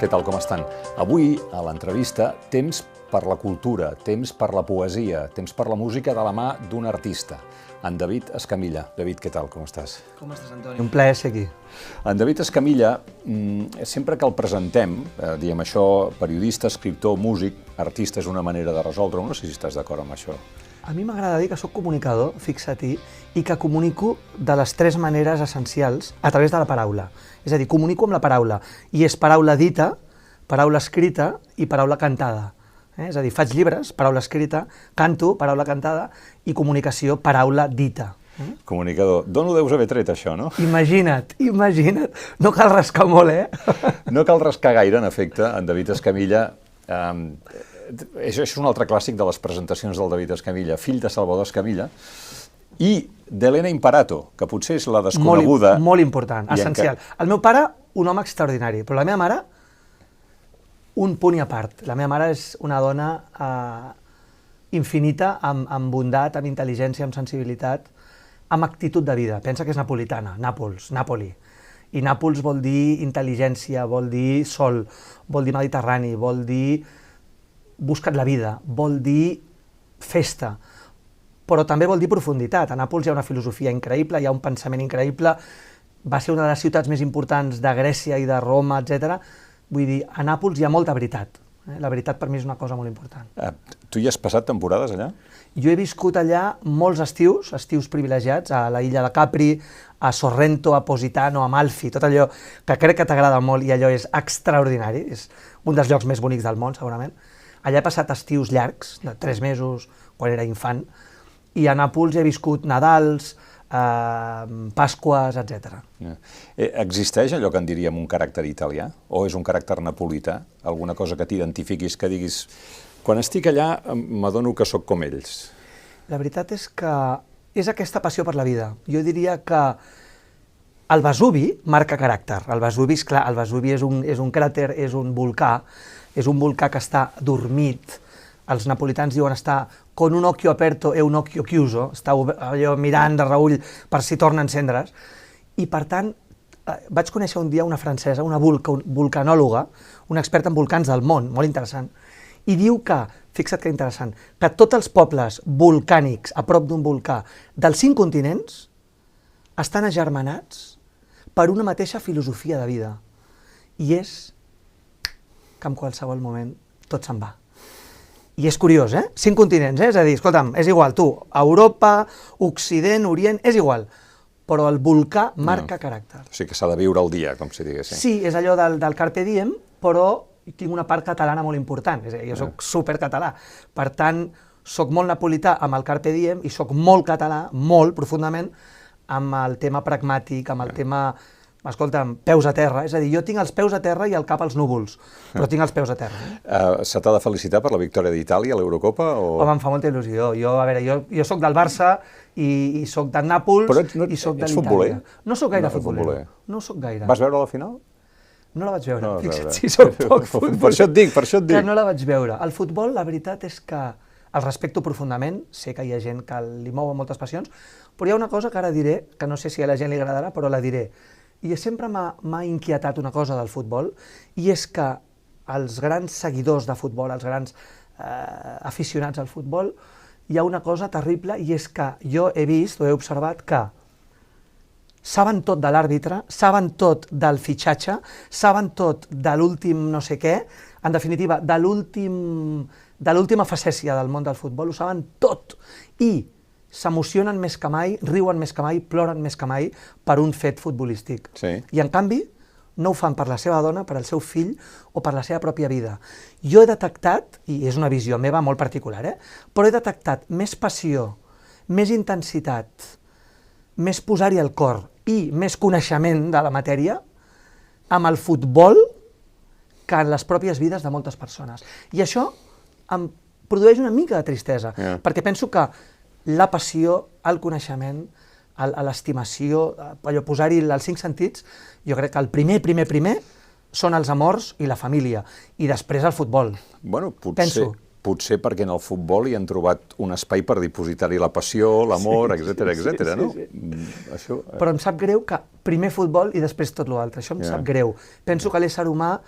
Què tal, com estan? Avui, a l'entrevista, temps per la cultura, temps per la poesia, temps per la música de la mà d'un artista, en David Escamilla. David, què tal, com estàs? Com estàs, Antoni? Un plaer ser aquí. En David Escamilla, sempre que el presentem, diem això, periodista, escriptor, músic, artista és una manera de resoldre-ho. No sé si estàs d'acord amb això. A mi m'agrada dir que sóc comunicador, fixa't-hi, i que comunico de les tres maneres essencials a través de la paraula. És a dir, comunico amb la paraula, i és paraula dita, paraula escrita i paraula cantada. És a dir, faig llibres, paraula escrita, canto, paraula cantada, i comunicació, paraula dita. Comunicador. D'on ho deus haver tret, això, no? Imagina't, imagina't. No cal rascar molt, No cal rascar gaire, en efecte, en David Escamilla. Això és un altre clàssic de les presentacions del David Escamilla, fill de Salvador Escamilla, i d'Helena Imparato, que potser és la desconeguda. Molt important, essencial. El meu pare, un home extraordinari, però la meva mare, un punt i a part. La meva mare és una dona infinita, amb bondat, amb intel·ligència, amb sensibilitat, amb actitud de vida. Pensa que és napolitana, Nàpoli. I Nàpols vol dir intel·ligència, vol dir sol, vol dir mediterrani, vol dir busca't la vida, vol dir festa, però també vol dir profunditat. A Nàpols hi ha una filosofia increïble, hi ha un pensament increïble, va ser una de les ciutats més importants de Grècia i de Roma, etc. Vull dir, a Nàpols hi ha molta veritat. La veritat per mi és una cosa molt important. Tu hi has passat temporades allà? Jo he viscut allà molts estius privilegiats, a la illa de Capri, a Sorrento, a Positano, a Amalfi, tot allò que crec que t'agrada molt i allò és extraordinari, és un dels llocs més bonics del món, segurament. Allà he passat estius llargs, de 3 mesos, quan era infant, i a Nàpols he viscut Nadals, Pasques, etc. Existeix allò que en diríem un caràcter italià? O és un caràcter napolità? Alguna cosa que t'identifiquis, que diguis... Quan estic allà m'adono que sóc com ells. La veritat és que és aquesta passió per la vida. Jo diria que el Vesuvi marca caràcter. El Vesuvi, esclar, el Vesuvi és un cràter, és un volcà que està dormit. Els napolitans diuen estar con un occhio aperto e un occhio chiuso, està allò mirant de reull per si torna a encendre's. I per tant, vaig conèixer un dia una francesa, una vulcanòloga, una experta en volcans del món, molt interessant, i diu que, fixa't que interessant, que tots els pobles volcànics a prop d'un volcà dels 5 continents estan agermanats per una mateixa filosofia de vida. I és que en qualsevol moment tot se'n va. I és curiós, 5 continents, és a dir, escolta'm, és igual, tu, Europa, Occident, Orient, és igual, però el volcà marca caràcter. O sigui que s'ha de viure el dia, com si diguéssim. Sí, és allò del carpe diem, però tinc una part catalana molt important, és a dir, jo soc supercatalà, per tant, soc molt napolità amb el carpe diem i soc molt català, molt profundament, amb el tema pragmàtic, amb el tema... Escolta'm, peus a terra, és a dir, jo tinc els peus a terra i el cap als núvols, però tinc els peus a terra. Se t'ha de felicitar per la victòria d'Itàlia a l'Eurocopa? Home, em fa molta il·lusió. Jo soc del Barça i soc del Nàpols i soc de l'Itàlia. Ets futboler? No soc gaire futboler. No soc gaire. Vas veure la final? No la vaig veure. Fixa't si soc poc futboler. Per això et dic. Que no la vaig veure. El futbol, la veritat és que el respecto profundament, sé que hi ha gent que li mouen moltes passions, però hi ha una cosa que ara diré, que no sé si a la gent li agradarà, però la diré. I sempre m'ha inquietat una cosa del futbol, i és que els grans seguidors de futbol, els grans aficionats al futbol, hi ha una cosa terrible, i és que jo he vist o he observat que saben tot de l'àrbitre, saben tot del fitxatge, saben tot de l'últim no sé què, en definitiva, de l'última facècia del món del futbol, ho saben tot, i s'emocionen més que mai, riuen més que mai, ploren més que mai per un fet futbolístic. Sí. I en canvi no ho fan per la seva dona, per al seu fill o per la seva pròpia vida. Jo he detectat, i és una visió meva molt particular, però he detectat més passió, més intensitat, més posar-hi el cor i més coneixement de la matèria amb el futbol que en les pròpies vides de moltes persones. I això em produeix una mica de tristesa, perquè penso que la passió, el coneixement, l'estimació, posar-hi els 5 sentits, jo crec que el primer són els amors i la família, i després el futbol. Bueno, potser perquè en el futbol hi han trobat un espai per dipositar-hi la passió, l'amor, etc., no? Però em sap greu que primer futbol i després tot l'altre, això em sap greu. Penso que l'ésser humà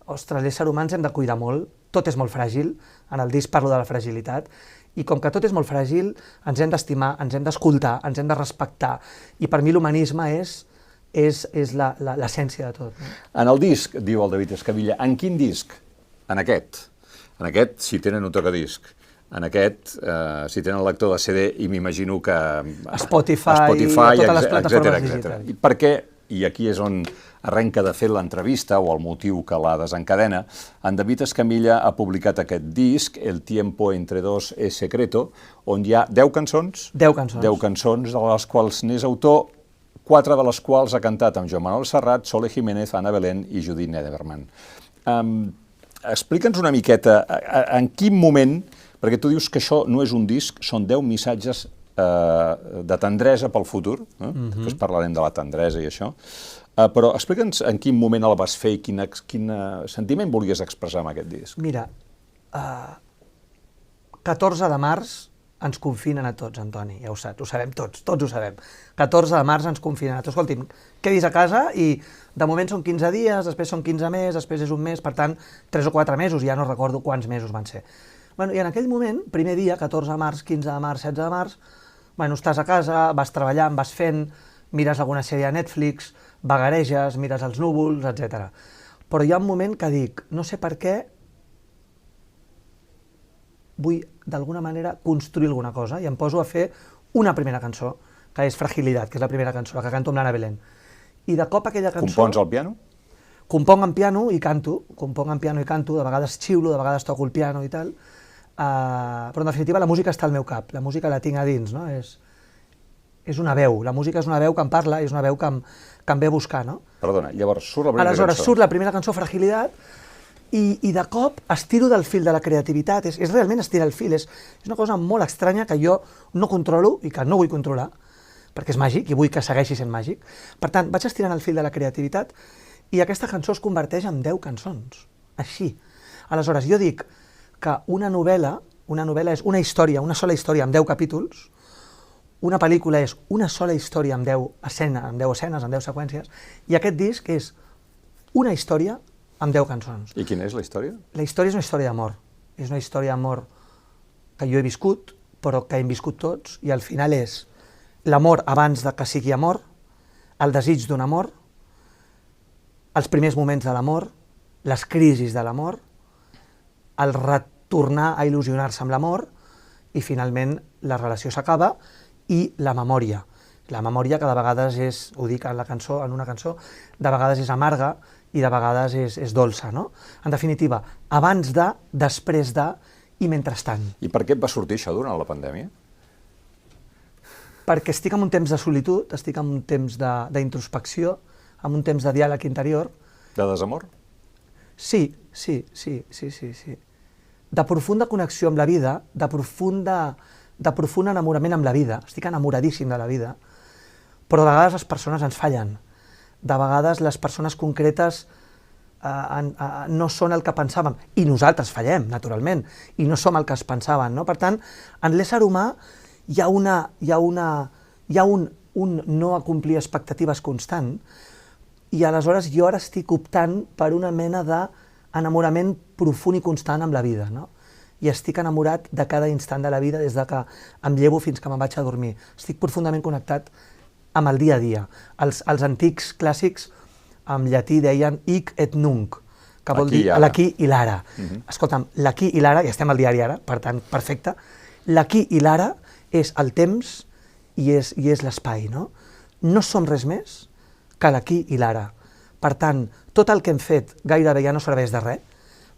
ostres, l'ésser humà ens hem de cuidar molt, tot és molt fràgil, en el disc parlo de la fragilitat, i com que tot és molt fràgil, ens hem d'estimar, ens hem d'escoltar, ens hem de respectar, i per mi l'humanisme és l'essència de tot. No? En el disc, diu el David Escamilla, en quin disc? En aquest. En aquest, si tenen un tocadisc. En aquest, si tenen lector de CD, i m'imagino que... Spotify totes les plataformes digitals. I per què, i aquí és on arrenca de fet l'entrevista, o el motiu que la desencadena, en David Escamilla ha publicat aquest disc, El tiempo entre dos es secreto, on hi ha 10 cançons. 10 cançons. 10 cançons, de les quals n'és autor, 4 de les quals ha cantat amb Joan Manuel Serrat, Sole Jiménez, Ana Belén i Judit Nederman. Explica'ns una miqueta en quin moment, perquè tu dius que això no és un disc, són 10 missatges de tendresa pel futur, després parlarem de la tendresa i això, però explica'ns en quin moment el vas fer i quin sentiment volies expressar amb aquest disc. Mira, 14 de març ens confinen a tots, Antoni, ja ho saps, ho sabem tots ho sabem. 14 de març ens confinen a tots. Escolti'm, quedis a casa i de moment són 15 dies, després són 15 més, després és un mes, per tant, 3 o 4 mesos, ja no recordo quants mesos van ser. Bueno, i en aquell moment, primer dia, 14 de març, 15 de març, 16 de març, bueno, estàs a casa, vas treballant, vas fent, mires alguna sèrie a Netflix, vagareges, mires els núvols, etc. Però hi ha un moment que dic, no sé per què, vull d'alguna manera construir alguna cosa i em poso a fer una primera cançó, que és Fragilidad, que és la primera cançó, la que canto amb l'Anna Belén. I de cop aquella cançó... Compons al piano? Componc en piano i canto, de vegades xiulo, de vegades toco el piano i tal, però en definitiva la música està al meu cap, la música la tinc a dins, no? És una veu, la música és una veu que em parla, és una veu que em ve a buscar, no? Perdona, llavors surt la primera cançó. Aleshores surt la primera cançó, Fragilidad, i de cop estiro del fil de la creativitat, és realment estirar el fil, és una cosa molt estranya que jo no controlo i que no vull controlar, perquè és màgic i vull que segueixi sent màgic. Per tant, vaig estirant el fil de la creativitat i aquesta cançó es converteix en 10 cançons, així. Aleshores, jo dic que una novel·la és una història, una sola història amb 10 capítols, una pel·lícula és una sola història amb 10 escenes, amb 10 seqüències, i aquest disc és una història amb 10 cançons. I quina és la història? La història és una història d'amor. És una història d'amor que jo he viscut, però que hem viscut tots, i al final és l'amor abans de que sigui amor, el desig d'un amor, els primers moments de l'amor, les crisis de l'amor, el retornar a il·lusionar-se amb l'amor, i finalment la relació s'acaba, i la memòria. La memòria que de vegades és, ho dic en la cançó, en una cançó, de vegades és amarga i de vegades és dolça, no? En definitiva, abans de, després de i mentrestant. I per què et va sortir això durant la pandèmia? Perquè estic en un temps de solitud, estic en un temps d'introspecció, en un temps de diàleg interior. De desamor? Sí. De profunda connexió amb la vida, de profund enamorament amb la vida. Estic enamoradíssim de la vida, però de vegades les persones ens fallen. De vegades les persones concretes no són el que pensàvem, i nosaltres fallem, naturalment, i no som el que es pensaven, no? Per tant, en l'ésser humà hi ha un no acomplir expectatives constant, i aleshores jo ara estic optant per una mena d'enamorament profund i constant amb la vida, no? I estic enamorat de cada instant de la vida des de que em llevo fins que me'n vaig a dormir. Estic profundament connectat amb el dia a dia. Els antics clàssics en llatí deien hic et nunc, que vol dir l'aquí i l'ara. Escolta'm, l'aquí i l'ara, ja estem al diari ara, per tant, perfecte, l'aquí i l'ara és el temps i és l'espai, no? No som res més que l'aquí i l'ara. Per tant, tot el que hem fet gairebé ja no serveix de res,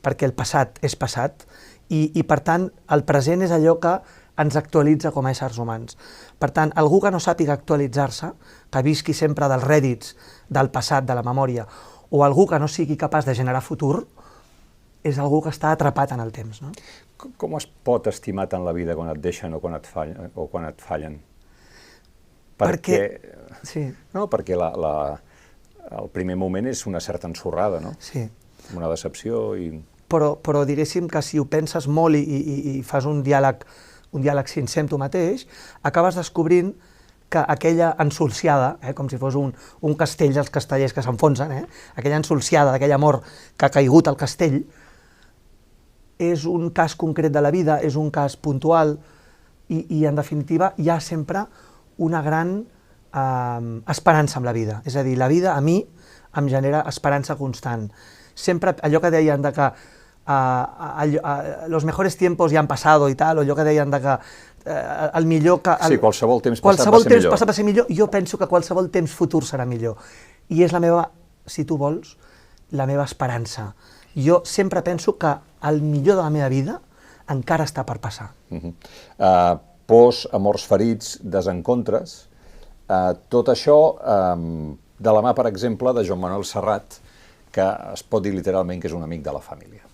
perquè el passat és passat, i per tant, el present és allò que ens actualitza com a éssers humans. Per tant, algú que no sàpiga actualitzar-se, que visqui sempre dels rèdits del passat, de la memòria, o algú que no sigui capaç de generar futur, és algú que està atrapat en el temps, no? Com es pot estimar tant la vida quan et deixen o quan et fallen? Perquè... Sí. No, perquè el primer moment és una certa ensorrada, no? Sí. Una decepció i... Però diguéssim que si ho penses molt i fas un diàleg sincer amb tu mateix, acabes descobrint que aquella ensolciada, com si fos un castell dels castellers que s'enfonsen, aquella ensolciada d'aquell amor que ha caigut al castell, és un cas concret de la vida, és un cas puntual i en definitiva hi ha sempre una gran esperança amb la vida. És a dir, la vida a mi em genera esperança constant. Sempre allò que deien de que los mejores tiempos ya han pasado i tal, o allò que deien de que el millor que... Sí, qualsevol temps passat va ser millor. Jo penso que qualsevol temps futur serà millor. I és la meva, si tu vols, la meva esperança. Jo sempre penso que el millor de la meva vida encara està per passar. Pors, amors ferits, desencontres, tot això de la mà, per exemple, de Joan Manuel Serrat, que es pot dir literalment que és un amic de la família.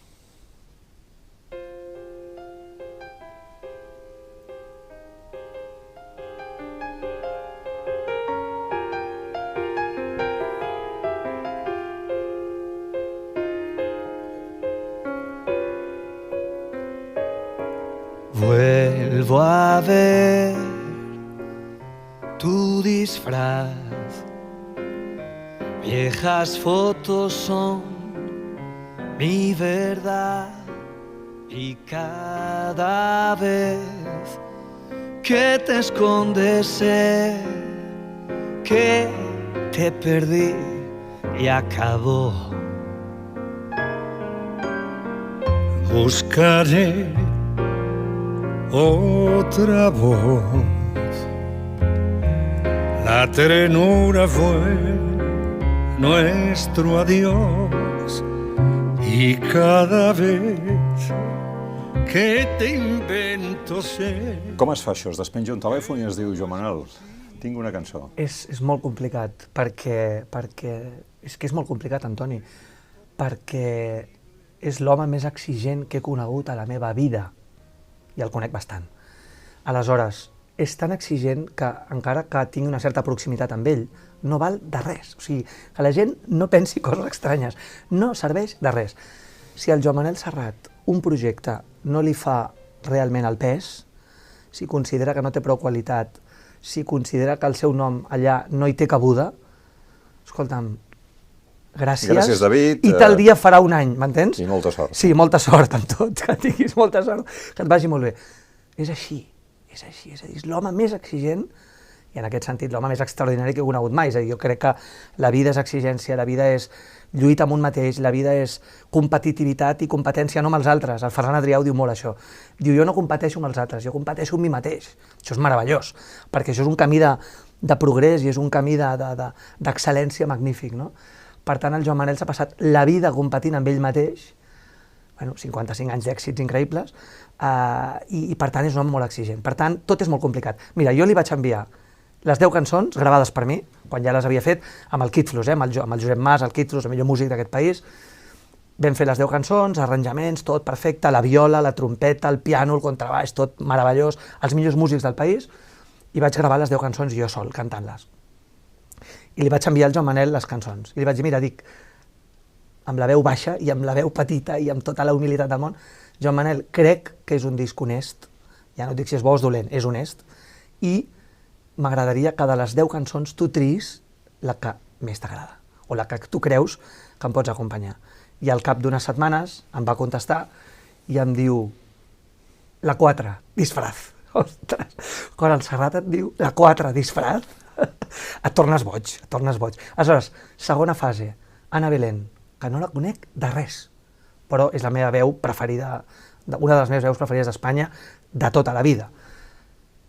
Vuelvo a ver tu disfraz, viejas fotos son mi verdad y cada vez que te escondes sé que te perdí y acabó. Buscaré otra voz, la ternura fue nuestro adiós y cada vez que te invento sé... Com es fa això? Es despenja un telèfon i es diu Joan Manuel, tinc una cançó. És molt complicat, perquè és que és molt complicat, Antoni, perquè és l'home més exigent que he conegut a la meva vida, i el conec bastant. Aleshores, és tan exigent que, encara que tingui una certa proximitat amb ell, no val de res. O sigui, que la gent no pensi coses estranyes. No serveix de res. Si al Joan Manuel Serrat un projecte no li fa realment el pes, si considera que no té prou qualitat, si considera que el seu nom allà no hi té cabuda, escolta'm, gràcies, David. I tal dia farà un any, m'entens? I molta sort. Sí, molta sort en tot, que tinguis molta sort, que et vagi molt bé. És així, és a dir, és l'home més exigent, i en aquest sentit l'home més extraordinari que he conegut mai. És a dir, jo crec que la vida és exigència, la vida és lluita amb un mateix, la vida és competitivitat i competència no amb els altres. El Ferran Adrià ho diu molt, això. Diu, jo no competeixo amb els altres, jo competeixo amb mi mateix. Això és meravellós, perquè això és un camí de progrés i és un camí d'excel·lència magnífic, no? Per tant, el Joan Manuel s'ha passat la vida competint amb ell mateix, 55 anys d'èxits increïbles, i per tant és un home molt exigent. Per tant, tot és molt complicat. Mira, jo li vaig enviar les 10 cançons gravades per mi, quan ja les havia fet, amb el Kid Flus, amb el Josep Mas, el Kid Flus, el millor músic d'aquest país. Vam fer les 10 cançons, arranjaments, tot perfecte, la viola, la trompeta, el piano, el contrabaix, tot meravellós, els millors músics del país, i vaig gravar les 10 cançons jo sol, cantant-les. I li vaig enviar al Joan Manuel les cançons. I li vaig dir, mira, dic, amb la veu baixa i amb la veu petita i amb tota la humilitat del món, Joan Manuel, crec que és un disc honest, ja no et dic si és bo o és dolent, és honest, i m'agradaria que de les 10 cançons tu triïs la que més t'agrada, o la que tu creus que em pots acompanyar. I al cap d'unes setmanes em va contestar i em diu, la 4, disfraz. Ostres, quan el Serrat et diu la 4, disfraz, et tornes boig, et tornes boig. Aleshores, segona fase, Ana Belén, que no la conec de res, però és la meva veu preferida, una de les meves veus preferides d'Espanya de tota la vida.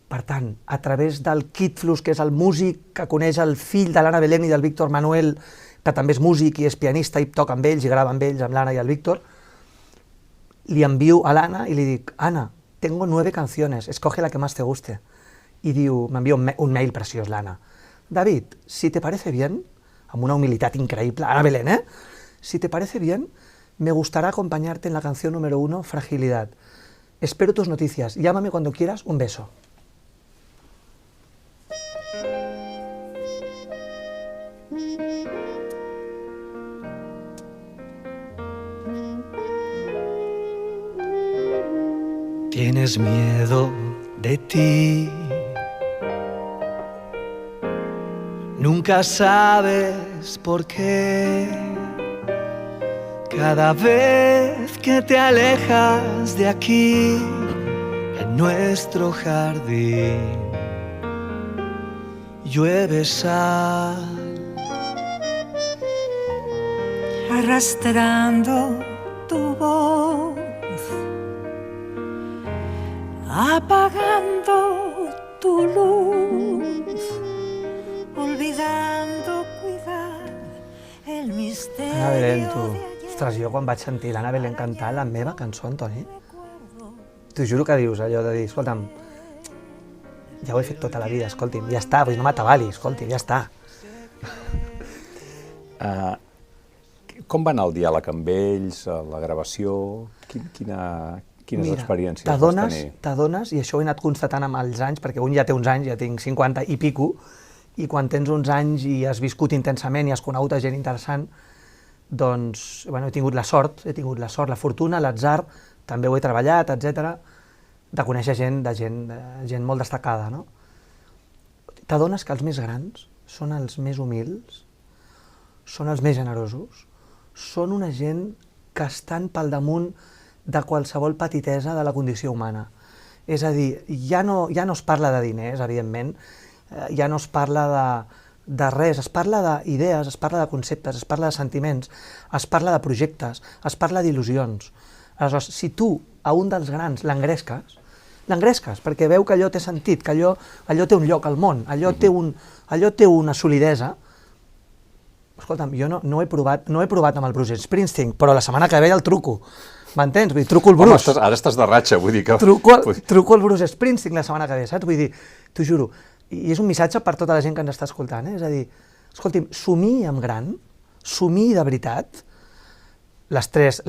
Per tant, a través del Kid Flus, que és el músic que coneix el fill de l'Anna Belén i del Víctor Manuel, que també és músic i és pianista i toca amb ells i grava amb ells, amb l'Anna i el Víctor, li envio a l'Anna i li dic, Anna, tengo 9 canciones, escoge la que más te guste. I diu, m'envia un mail preciós l'Anna. David, si te parece bien, amb una humilitat increïble, Ana Belén, si te parece bien, me gustará acompañarte en la canción número 1, Fragilidad. Espero tus noticias, llámame cuando quieras, un beso. Tienes miedo de ti, nunca sabes por qué. Cada vez que te alejas de aquí, en nuestro jardín, llueve sal. Arrastrando tu voz, apagando tu luz, olvidando cuidar el misterio. Ana Belén, tu. Ostres, jo quan vaig sentir l'Anna Belén cantar la meva cançó, Antoni, t'ho juro que dius allò de dir, escolta'm, ja ho he fet tota la vida, escolti'm, ja està, vull dir, no m'atabali, escolti'm, ja està. Com va anar el diàleg amb ells, la gravació? Quines experiències vas tenir? T'adones, i això ho he anat constatant amb els anys, perquè un ja té uns anys, ja tinc 50 i pico, i quan tens uns anys i has viscut intensament i has conegut a gent interessant, doncs, bueno, he tingut la sort, la fortuna, l'atzar, també ho he treballat, etc., de conèixer gent molt destacada, no? T'adones que els més grans són els més humils, són els més generosos, són una gent que estan pel damunt de qualsevol petitesa de la condició humana. És a dir, ja no es parla de diners, evidentment, ja no es parla de res, es parla d'idees, es parla de conceptes, es parla de sentiments, es parla de projectes, es parla d'il·lusions. Aleshores, si tu a un dels grans l'engresques, perquè veu que allò té sentit, que allò té un lloc al món, allò té una solidesa. Escolta'm, jo no he provat amb el Bruce Springsteen, però la setmana que ve el truco, m'entens? Vull dir, truco el Bruce. Home, ara estàs de ratxa, vull dir que... Truco el Bruce Springsteen la setmana que ve, saps? Vull dir, t'ho juro, i és un missatge per tota la gent que ens està escoltant, és a dir, escolti'm, somiï en gran, somiï de veritat, les tres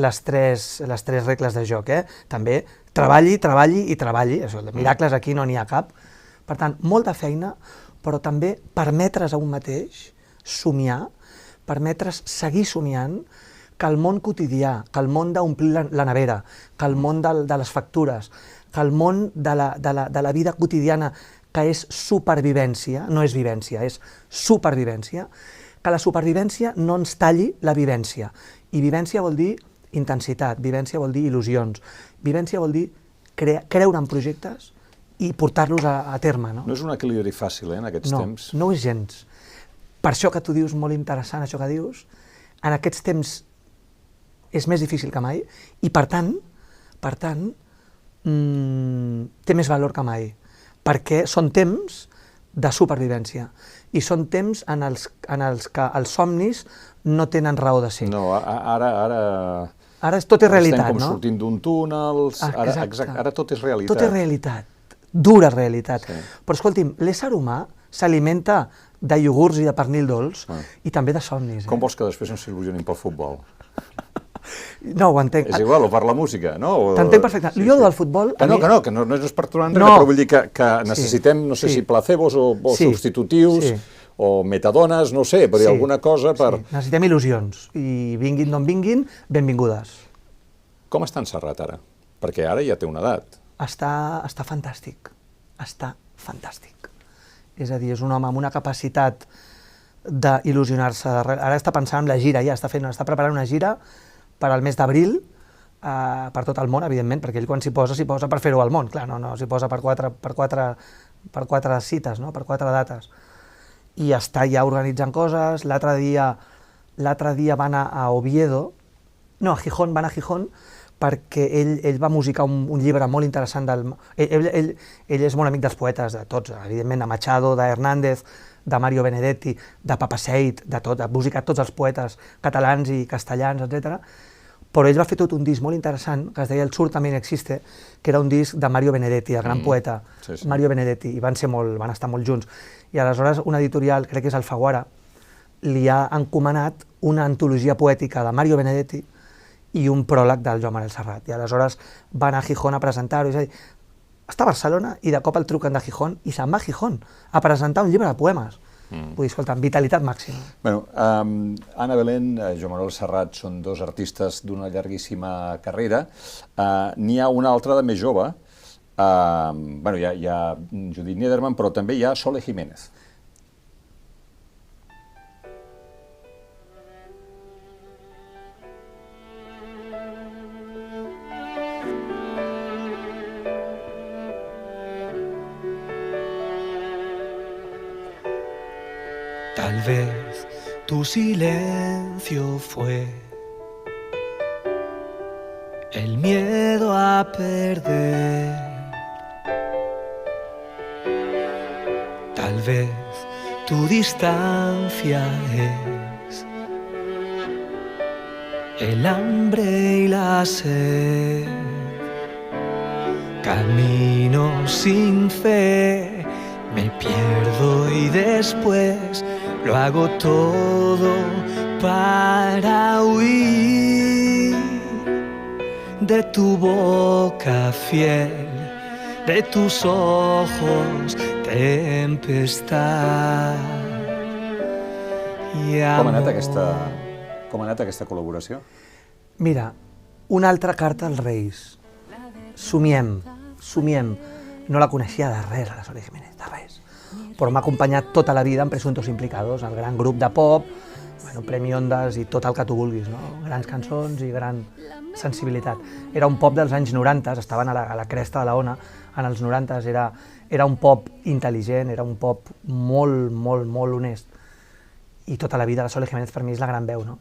regles de joc, també treballi, això, de miracles aquí no n'hi ha cap, per tant, molta feina, però també permetre's a un mateix somiar, permetre's seguir somiant, que el món quotidià, que el món d'omplir la nevera, que el món de les factures, que el món de la vida quotidiana, que és supervivència, no és vivència, és supervivència, que la supervivència no ens talli la vivència. I vivència vol dir intensitat, vivència vol dir il·lusions, vivència vol dir creure en projectes i portar-los a terme. No és un equilibri fàcil, en aquests temps. No ho és gens. Per això que tu dius, molt interessant això que dius, en aquests temps és més difícil que mai i, per tant, té més valor que mai, perquè són temps de supervivència i són temps en els que els somnis no tenen raó de ser. No, ara tot és realitat, no? Estem com sortint d'un túnel, ara tot és realitat. Tot és realitat, dura realitat. Però escolti'm, l'ésser humà s'alimenta de iogurts i de pernil dolç i també de somnis. Com vols que després ens il·lusionin pel futbol? No, ho entenc. És igual, o per la música, no? T'entenc perfectament. Jo del futbol... Que no és per trobar enrere, però vull dir que necessitem, no sé si placebos o substitutius o metadones, no sé, però alguna cosa per... Necessitem il·lusions i vinguin d'on vinguin, benvingudes. Com està en Serrat ara? Perquè ara ja té una edat. Està fantàstic, està fantàstic. És a dir, és un home amb una capacitat d'il·lusionar-se. Ara està pensant en la gira, ja està preparant una gira per al mes d'abril, per tot el món, evidentment, perquè ell quan s'hi posa per fer-ho al món, clar, no s'hi posa per quatre cites, no? Per 4 dates. I està ja organitzant coses, l'altre dia va anar a Oviedo, no, a Gijón, van a Gijón, perquè ell va musicar un llibre molt interessant ell és molt amic dels poetes, de tots, evidentment, de Machado, de Hernández, de Mario Benedetti, de Papaseit, de tot, ha musicat tots els poetes catalans i castellans, etc. Però ell va fer tot un disc molt interessant, que es deia El Sur també existe, que era un disc de Mario Benedetti, el gran poeta Mario Benedetti, i van estar molt junts. I aleshores una editorial, crec que és Alfaguara, li ha encomanat una antologia poètica de Mario Benedetti i un pròleg del Joan Manel Serrat. I aleshores va anar a Gijón a presentar-ho, és a dir, està a Barcelona i de cop el truquen de Gijón i se'n va a Gijón a presentar un llibre de poemes. Vull dir, escolta, vitalitat màxima. Bueno, Anna Belén, Joan Manel Serrat són dos artistes d'una llarguíssima carrera. N'hi ha una altra de més jove, hi ha Judit Niederman, però també hi ha Sole Jiménez. Tal vez tu silencio fue el miedo a perder. Tal vez tu distancia es el hambre y la sed. Camino sin fe, me pierdo y después lo hago todo para huir de tu boca fiel, de tus ojos tempestad. Com ha anat aquesta col·laboració? Mira, una altra carta als Reis. Somiem. No la coneixia de res, a la Sole Jiménez, de res. Però m'ha acompanyat tota la vida en Presuntos Implicados, el gran grup de pop, Premi Ondas i tot el que tu vulguis, no? Grans cançons i gran sensibilitat. Era un pop dels anys 90, estaven a la cresta de la ona, en els 90 era un pop intel·ligent, era un pop molt honest. I tota la vida la Sole Jiménez per mi és la gran veu, no?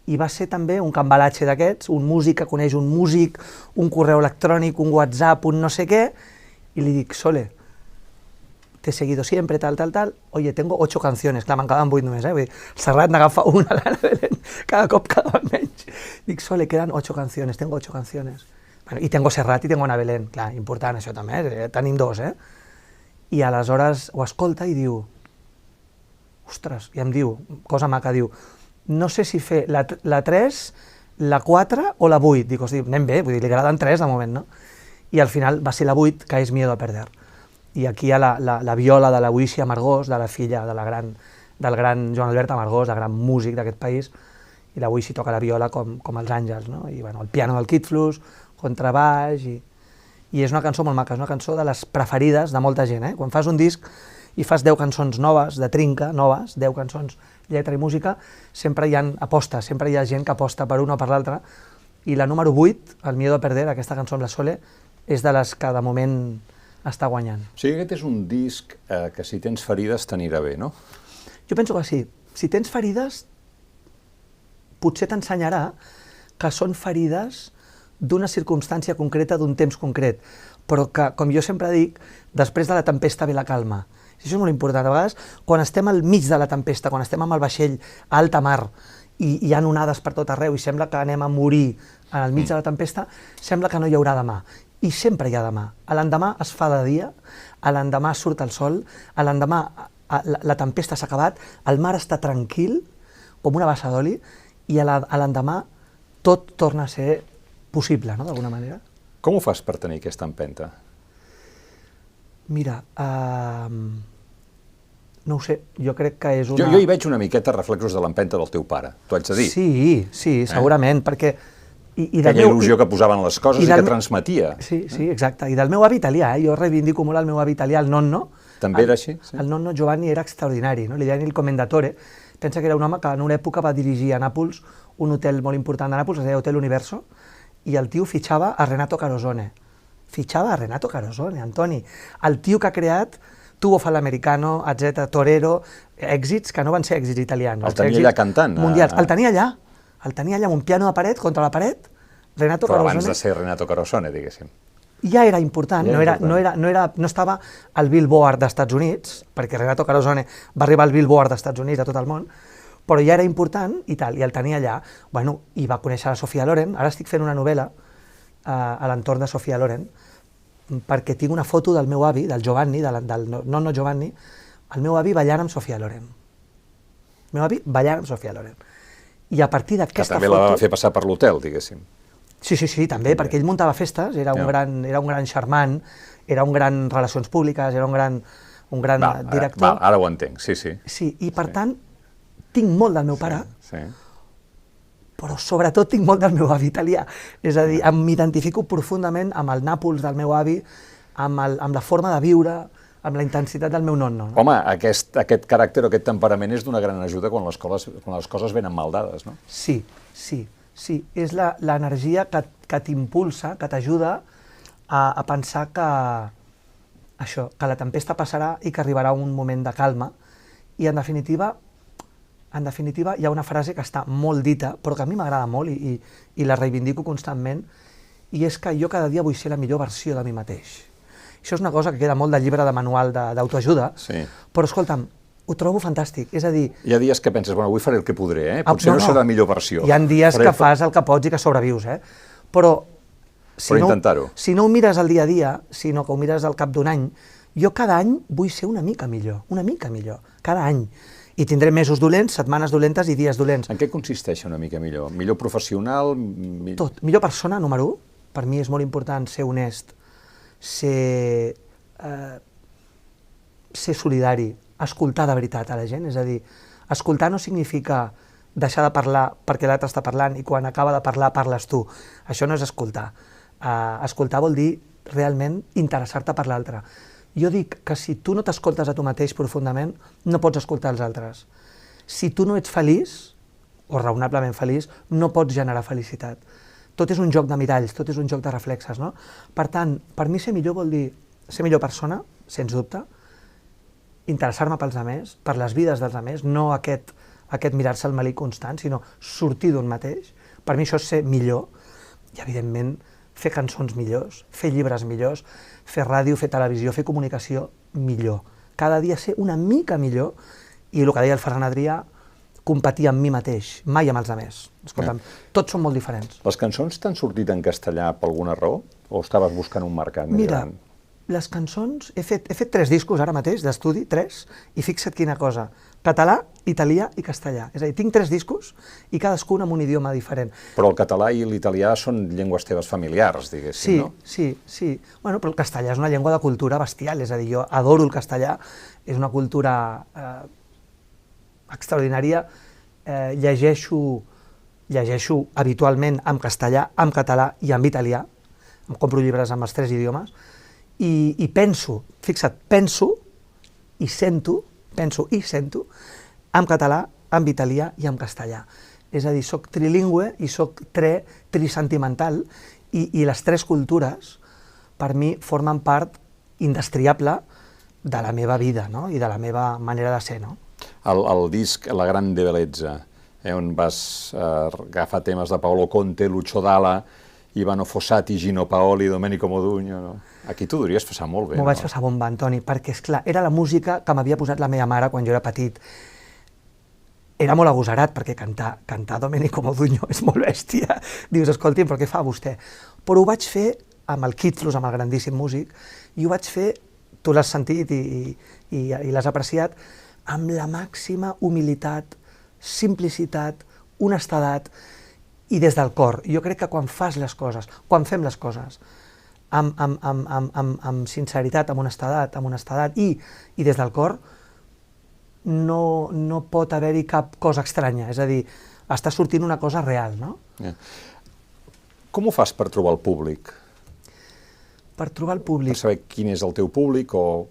I va ser també un cambalatge d'aquests, un músic que coneix un músic, un correu electrònic, un WhatsApp, un no sé què, i li dic, Sole, te he seguido siempre, tal, oye, tengo 8 canciones, clar, me'n quedaven 8 només, Vull dir, Serrat n'agafa una, l'Anna Belén, cada cop quedaven menys. Dic, Sole, quedan 8 canciones, tengo 8 canciones. Bueno, i tengo Serrat i tengo Ana Belén, clar, important això també, tenim 2, I aleshores ho escolta i diu, ostres, i em diu, cosa maca, diu, no sé si fer la 3, la 4 o la 8. Dic, hosti, anem bé, vull dir, li agraden 3 de moment, no? I al final va ser la 8, que és Miedo a perder. I aquí hi ha la viola de la Uíxia Amargós, de la filla del gran Joan Albert Amargós, el gran músic d'aquest país, i la Uíxia toca la viola com els àngels, no? I bueno, el piano del Kid Flux, contrabaix, i és una cançó molt maca, és una cançó de les preferides de molta gent, Quan fas un disc i fas 10 cançons noves, de trinca, noves, 10 cançons, lletra i música, sempre hi ha apostes, sempre hi ha gent que aposta per una o per l'altra, i la número 8, El miedo a perder, aquesta cançó amb la Sole, és de les que de moment està guanyant. O sigui, aquest és un disc que si tens ferides t'anirà bé, no? Jo penso que sí. Si tens ferides, potser t'ensenyarà que són ferides d'una circumstància concreta, d'un temps concret, però que, com jo sempre dic, després de la tempesta ve la calma. Això és molt important. A vegades, quan estem al mig de la tempesta, quan estem amb el vaixell a alta mar i hi ha onades per tot arreu i sembla que anem a morir al mig de la tempesta, sembla que no hi haurà demà. I sempre hi ha demà. A l'endemà es fa de dia, a l'endemà surt el sol, a l'endemà la tempesta s'ha acabat, el mar està tranquil, com una bassa d'oli, i a l'endemà tot torna a ser possible, no?, d'alguna manera. Com ho fas per tenir aquesta empenta? Mira, no ho sé, jo crec que és una... Jo hi veig una miqueta reflexos de l'empenta del teu pare, t'ho haig de dir. Sí, segurament, perquè... Aquella il·lusió que posaven les coses i que transmetia. Sí, exacte. I del meu avi italià, jo reivindico molt el meu avi italià, el nonno. També era així? El nonno Giovanni era extraordinari, no? Li deien il Commendatore. Pensa que era un home que en una època va dirigir a Nàpols un hotel molt important de Nàpols, es deia Hotel Universo, i el tio fitxava a Renato Carosone. Fitxava a Renato Carosone, Antoni. El tio que ha creat Tubo Falamericano, etc., Torero, èxits que no van ser èxits italians. El tenia allà cantant. Mundials. El tenia allà amb un piano de paret, contra la paret, Renato Però Carosone. abans de ser Renato Carosone, diguéssim. Ja era important, no estava al Billboard dels Estats Units, perquè Renato Carosone va arribar al Billboard dels Estats Units a tot el món, però ja era important i tal, i el tenia allà. Bueno, i va conèixer la Sofia Loren, ara estic fent una novel·la a l'entorn de Sofia Loren, perquè tinc una foto del meu avi, del Giovanni, del nonno Giovanni, el meu avi ballant amb Sofia Loren. El meu avi ballant amb Sofia Loren. I a partir d'aquesta foto... Que també la va fer passar per l'hotel, diguéssim. Sí, també, perquè ell muntava festes, era un gran xarmant, era un gran relacions públiques, era un gran director. Ara ho entenc, sí. Sí, i per tant, tinc molt del meu pare, Sí. però sobretot tinc molt del meu avi italià. És a dir, m'identifico profundament amb el Nàpols del meu avi, amb la forma de viure, amb la intensitat del meu nonno. Home, aquest caràcter o aquest temperament és d'una gran ajuda quan les coses venen mal dades, no? Sí. És l'energia que t'impulsa, que t'ajuda a pensar que la tempesta passarà i que arribarà un moment de calma I en definitiva hi ha una frase que està molt dita, però que a mi m'agrada molt i la reivindico constantment, i és que jo cada dia vull ser la millor versió de mi mateix. Això és una cosa que queda molt del llibre de manual d'autoajuda, Sí. però escolta'm, ho trobo fantàstic, és a dir, Hi ha dies que penses, bueno, avui faré el que podré, potser no serà la millor versió. hi ha dies Faré- que fas el que pots i que sobrevius, però Però intentar-ho. Si no ho mires al dia a dia, sinó que ho mires al cap d'un any, jo cada any vull ser una mica millor, cada any. I tindré mesos dolents, setmanes dolentes i dies dolents. En què consisteix una mica millor? Millor professional? Tot. Millor persona, número 1. Per mi és molt important ser honest, ser solidari, escoltar de veritat a la gent. És a dir, escoltar no significa deixar de parlar perquè l'altre està parlant i quan acaba de parlar parles tu. Això no és escoltar. Escoltar vol dir realment interessar-te per l'altre. Jo dic que si tu no t'escoltes a tu mateix profundament, no pots escoltar els altres. Si tu no ets feliç, o raonablement feliç, no pots generar felicitat. Tot és un joc de miralls, tot és un joc de reflexes, no? Per tant, per mi ser millor vol dir ser millor persona, sens dubte, interessar-me pels altres, per les vides dels altres, no aquest mirar-se al melic constant, sinó sortir d'un mateix. Per mi això és ser millor, i evidentment fer cançons millors, fer llibres millors, fer ràdio, fer televisió, fer comunicació millor. Cada dia ser una mica millor, i el que deia el Ferran Adrià, competir amb mi mateix, mai amb els altres. Escolta'm, tots són molt diferents. Les cançons t'han sortit en castellà per alguna raó? O estaves buscant un mercat més Mira, gran? les cançons... He fet 3 discos ara mateix, d'estudi, 3, i fixa't quina cosa. Català, italià i castellà. És a dir, tinc 3 discos i cadascun amb un idioma diferent. Però el català i l'italià són llengües teves familiars, diguéssim, no? Sí. Bueno, però el castellà és una llengua de cultura bestial, és a dir, jo adoro el castellà, és una cultura extraordinària, llegeixo habitualment en castellà, en català i en italià, em compro llibres amb els 3 idiomes, i penso, fixa't, penso i sento en català, en italià i en castellà. És a dir, soc trilingüe i soc trisentimental, i les 3 cultures per mi formen part indestriable de la meva vida, no? I de la meva manera de ser, no? El disc La grande bellezza, on vas agafar temes de Paolo Conte, Lucio Dalla, Ivano Fossati, Gino Paoli, Domenico Modugno, no? Aquí t'ho devries passar molt bé, M'ho no? vaig passar bomba, Antoni, perquè, esclar, era la música que m'havia posat la meva mare quan jo era petit. Era molt agosarat, perquè cantar Domenico Modugno és molt bèstia. Dius, escolti'm, però què fa vostè? Però ho vaig fer amb el Kitlos, amb el grandíssim músic, i ho vaig fer, tu l'has sentit i l'has apreciat, amb la màxima humilitat, simplicitat, honestedat i des del cor. Jo crec que quan fas les coses, quan fem les coses, amb sinceritat, amb honestedat i des del cor, no pot haver-hi cap cosa estranya, és a dir, està sortint una cosa real, no? Com ho fas per trobar el públic? Per trobar el Per públic. saber quin és el teu públic o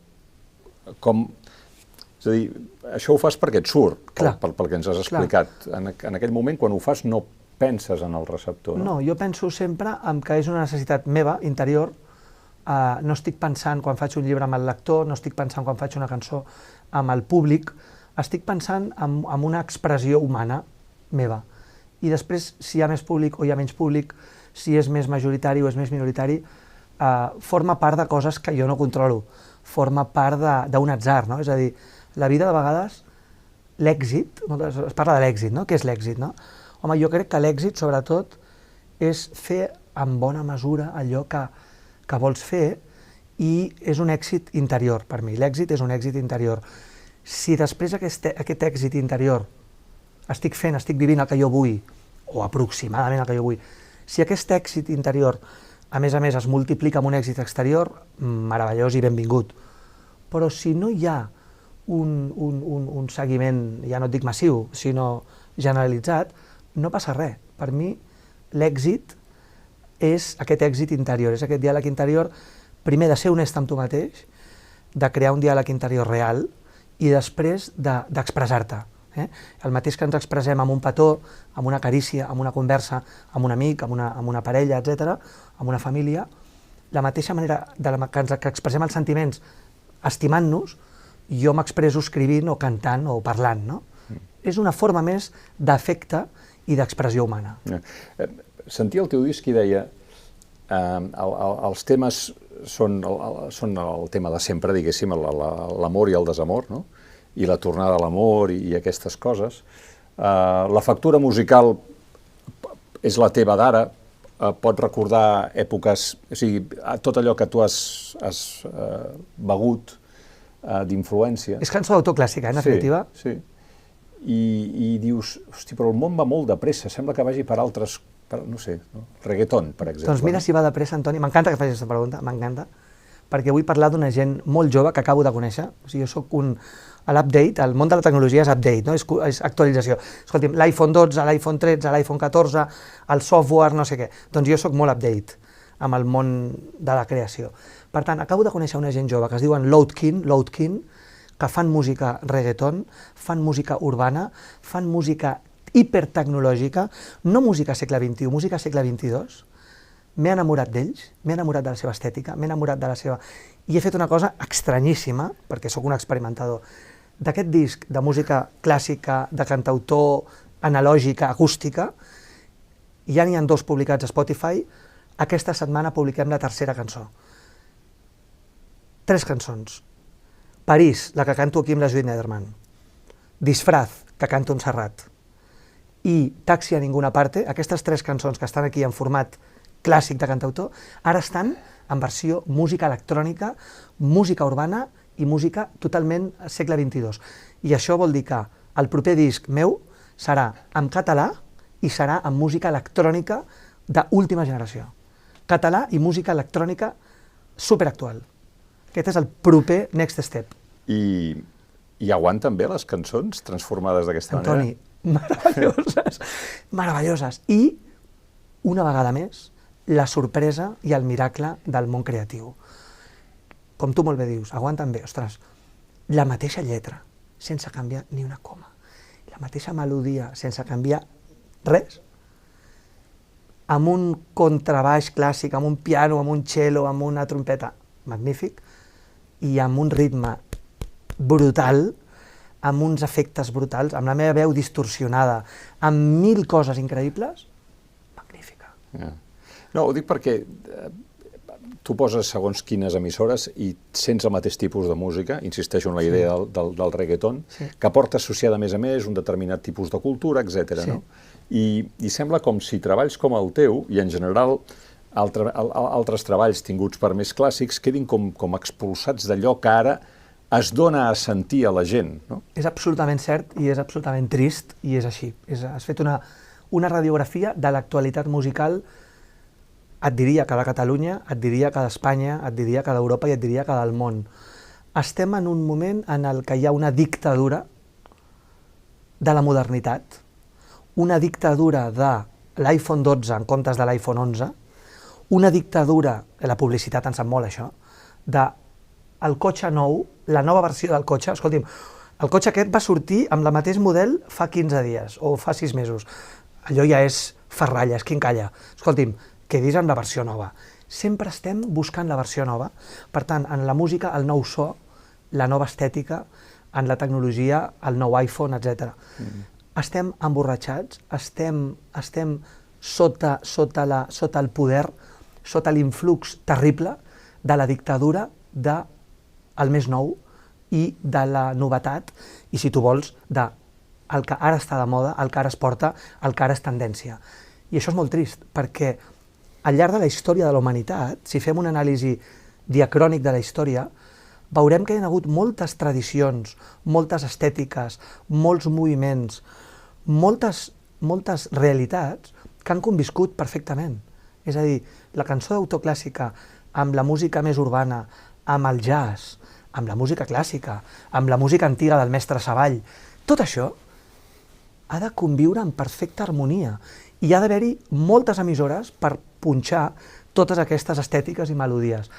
com... És a dir, això ho fas perquè et surt, pel que ens has explicat. En aquell moment, quan ho fas, no penses en el receptor, no? No, jo penso sempre que és una necessitat meva, interior. No estic pensant quan faig un llibre amb el lector, no estic pensant quan faig una cançó amb el públic, estic pensant en una expressió humana meva. I després, si hi ha més públic o hi ha menys públic, si és més majoritari o és més minoritari, forma part de coses que jo no controlo, forma part d'un atzar, no? És a dir, la vida de vegades, l'èxit, es parla de l'èxit, no? Què és l'èxit, no? Home, jo crec que l'èxit, sobretot, és fer en bona mesura allò que vols fer, i és un èxit interior, per mi. L'èxit és un èxit interior. Si després aquest èxit interior estic vivint el que jo vull, o aproximadament el que jo vull, si aquest èxit interior, a més es multiplica amb un èxit exterior, meravellós i benvingut. Però si no hi ha un seguiment, ja no et dic massiu, sinó generalitzat, no passa res. Per mi, l'èxit és aquest èxit interior, és aquest diàleg interior, primer de ser honest amb tu mateix, de crear un diàleg interior real i després d'expressar-te. El mateix que ens expressem amb un petó, amb una carícia, amb una conversa, amb un amic, amb una parella, etc., amb una família, la mateixa manera que expressem els sentiments estimant-nos, jo m'expresso escrivint o cantant o parlant, no? És una forma més d'afecte i d'expressió humana. Sentia el teu disc i deia els temes són el tema de sempre, diguéssim, l'amor i el desamor, no? I la tornada a l'amor i aquestes coses. La factura musical és la teva d'ara, pot recordar èpoques, o sigui, tot allò que tu has begut d'influència. És cançó d'autor clàssica, en definitiva. Sí. I dius, hosti, però el món va molt de pressa, sembla que vagi per altres, no sé, reggaeton, per exemple. Doncs mira si va de pressa, Antoni, m'encanta que facis aquesta pregunta, m'encanta, perquè vull parlar d'una gent molt jove que acabo de conèixer, o sigui, jo soc l'update, el món de la tecnologia és update, no? És actualització. Escolti'm, l'iPhone 12, l'iPhone 13, l'iPhone 14, el software, no sé què, doncs jo soc molt update amb el món de la creació. Per tant, acabo de conèixer una gent jove que es diuen Loudkin, que fan música reggaeton, fan música urbana, fan música hipertecnològica, no música segle XXI, música segle XXII. M'he enamorat d'ells, m'he enamorat de la seva estètica, m'he enamorat de la seva... I he fet una cosa estranyíssima, perquè sóc un experimentador, d'aquest disc de música clàssica, de cantautor, analògica, acústica, ja n'hi ha 2 publicats a Spotify, aquesta setmana publiquem la tercera cançó. 3 cançons. París, la que canto aquí amb la Judit Nederman. Disfraz, que canto en Serrat. I Taxi a ninguna parte, aquestes 3 cançons que estan aquí en format clàssic de cantautor, ara estan en versió música electrònica, música urbana i música totalment segle XXII. I això vol dir que el proper disc meu serà en català i serà en música electrònica d'última generació. Català i música electrònica superactual. Aquest és el proper next step. I aguanten bé les cançons transformades d'aquesta manera? Antoni, meravelloses, meravelloses. I, una vegada més, la sorpresa i el miracle del món creatiu. Com tu molt bé dius, aguanten bé, ostres, la mateixa lletra, sense canviar ni una coma, la mateixa melodia, sense canviar res, amb un contrabaix clàssic, amb un piano, amb un cello, amb una trompeta, magnífic, i amb un ritme brutal, amb uns efectes brutals, amb la meva veu distorsionada, amb 1000 coses increïbles, magnífica. No, ho dic perquè tu poses segons quines emissores i sents el mateix tipus de música, insisteixo en la idea del reggaeton, que porta associada a més un determinat tipus de cultura, etc. No? I sembla com si treballs com el teu, i en general altres treballs tinguts per més clàssics, quedin com expulsats d'allò que ara es dona a sentir a la gent. No? És absolutament cert i és absolutament trist, i és així. Has fet una radiografia de l'actualitat musical, et diria que de Catalunya, et diria que d'Espanya, et diria que d'Europa i et diria que del món. Estem en un moment en el que hi ha una dictadura de la modernitat, una dictadura de l'iPhone 12 en comptes de l'iPhone 11, una dictadura, la publicitat en sap molt això, del cotxe nou, la nova versió del cotxe. Escolti'm, el cotxe aquest va sortir amb el mateix model fa 15 dies o fa 6 mesos. Allò ja és ferralla, és quincalla. Escolti'm, quedis amb la versió nova. Sempre estem buscant la versió nova. Per tant, en la música, el nou so, la nova estètica, en la tecnologia, el nou iPhone, etc. Estem emborratxats, estem sota el poder, sota l'influx terrible de la dictadura del més nou i de la novetat, i si tu vols, del que ara està de moda, el que ara es porta, el que ara és tendència. I això és molt trist, perquè al llarg de la història de la humanitat, si fem una anàlisi diacrònic de la història, veurem que hi ha hagut moltes tradicions, moltes estètiques, molts moviments, moltes realitats que han conviscut perfectament. És a dir, la cançó d'autor clàssica amb la música més urbana, amb el jazz, amb la música clàssica, amb la música antiga del mestre Savall, tot això ha de conviure en perfecta harmonia i hi ha d'haver-hi moltes emissores per punxar totes aquestes estètiques i melodies.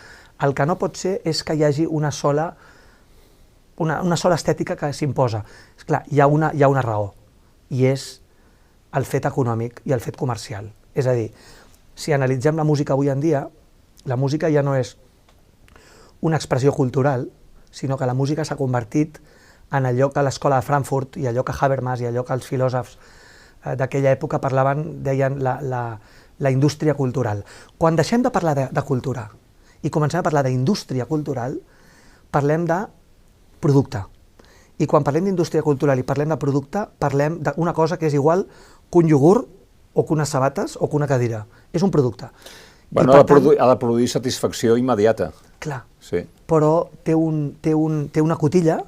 El que no pot ser és que hi hagi una sola estètica que s'imposa. Esclar, hi ha una raó, i és el fet econòmic i el fet comercial. És a dir, si analitzem la música avui en dia, la música ja no és una expressió cultural, sinó que la música s'ha convertit en allò que l'escola de Frankfurt i allò que Habermas i allò que els filòsofs d'aquella època parlaven, deien la indústria cultural. Quan deixem de parlar de cultura i comencem a parlar d'indústria cultural, parlem de producte. I quan parlem d'indústria cultural i parlem de producte, parlem d'una cosa que és igual que un iogurt o que unes sabates o que una cadira. És un producte. Bueno, ha de produir satisfacció immediata. Clar, sí. Però té una cotilla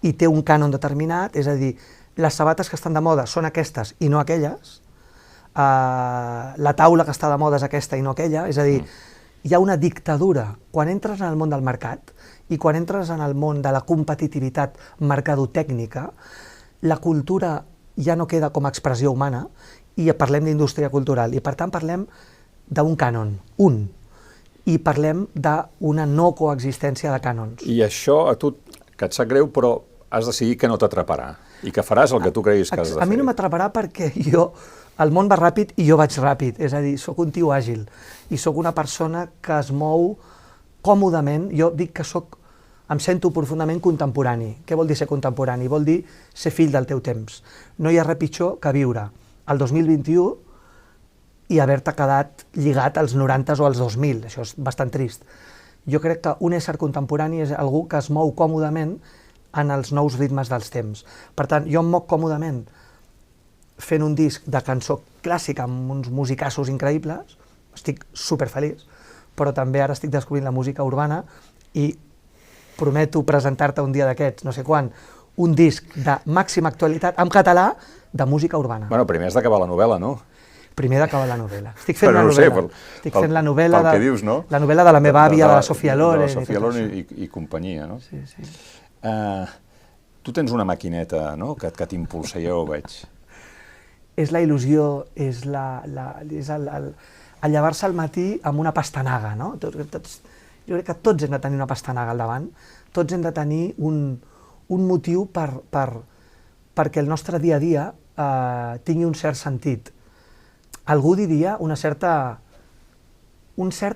i té un cànon determinat, és a dir, les sabates que estan de moda són aquestes i no aquelles, la taula que està de moda és aquesta i no aquella, és a dir, hi ha una dictadura. Quan entres en el món del mercat i quan entres en el món de la competitivitat mercadotècnica, la cultura ja no queda com a expressió humana i parlem d'indústria cultural i per tant parlem d'un cànon, i parlem d'una no coexistència de cànons. I això a tu, que et sap greu, però has decidit que no t'atraparà i que faràs el que tu creguis que has de fer. A mi no m'atraparà perquè el món va ràpid i jo vaig ràpid, és a dir, sóc un tio àgil i sóc una persona que es mou còmodament. Jo dic que em sento profundament contemporani. Què vol dir ser contemporani? Vol dir ser fill del teu temps. No hi ha res pitjor que viure el 2021 i haver-te quedat lligat als 90 o als 2000. Això és bastant trist. Jo crec que un ésser contemporani és algú que es mou còmodament en els nous ritmes dels temps. Per tant, jo em moc còmodament fent un disc de cançó clàssica amb uns musicassos increïbles, estic superfeliç, però també ara estic descobrint la música urbana i prometo presentar-te un dia d'aquests, no sé quan, un disc de màxima actualitat en català de música urbana. Bueno, primer has d'acabar la novel·la, no? Primer d'acabar la novel·la. Estic fent la novel·la. Estic fent la novel·la pel que dius, no? La novel·la de la meva àvia, de la Sofia Loren. De la Sofia Loren i companyia, no? Sí, sí. Tu tens una maquineta, no?, que t'impulsa, ja ho veig. És la il·lusió, és el llevar-se al matí amb una pastanaga, no? Jo crec que tots hem de tenir una pastanaga al davant, tots hem de tenir un motiu perquè el nostre dia a dia tingui un cert sentit. Algú diria un cert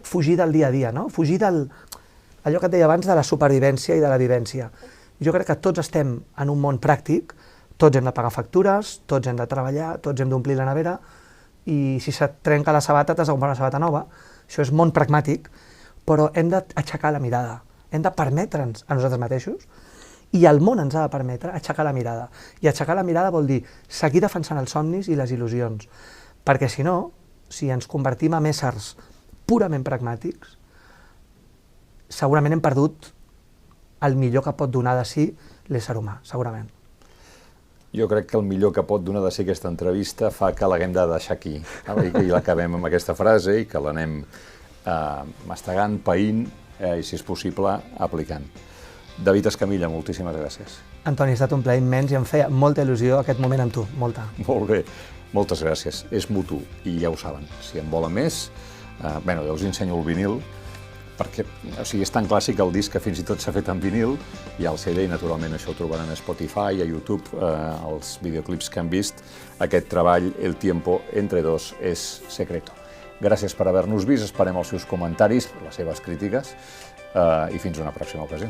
fugir del dia a dia, no? Fugir allò que et deia abans de la supervivència i de la vivència. Jo crec que tots estem en un món pràctic, tots hem de pagar factures, tots hem de treballar, tots hem d'omplir la nevera, i si se't trenca la sabata t'has de comprar una sabata nova. Això és món pragmàtic, però hem d'aixecar la mirada, hem de permetre'ns a nosaltres mateixos, i el món ens ha de permetre aixecar la mirada. I aixecar la mirada vol dir seguir defensant els somnis i les il·lusions, perquè si no, si ens convertim en éssers purament pragmàtics, segurament hem perdut el millor que pot donar de si l'ésser humà, segurament. Jo crec que el millor que pot donar de si aquesta entrevista fa que l'haguem de deixar aquí, i l'acabem amb aquesta frase i que l'anem mastegant, païnt i, si és possible, aplicant. David Escamilla, moltíssimes gràcies. Antoni, ha estat un plaer immens i em feia molta il·lusió aquest moment amb tu, molta. Molt bé, moltes gràcies. És mutu i ja ho saben. Si en volen més, ja us ensenyo el vinil, perquè és tan clàssic el disc que fins i tot s'ha fet en vinil, i el CD, i naturalment això ho trobaran a Spotify, a YouTube, els videoclips que han vist. Aquest treball, El tiempo entre dos, es secreto. Gràcies per haver-nos vist, esperem els seus comentaris, les seves crítiques, i fins una pròxima ocasió.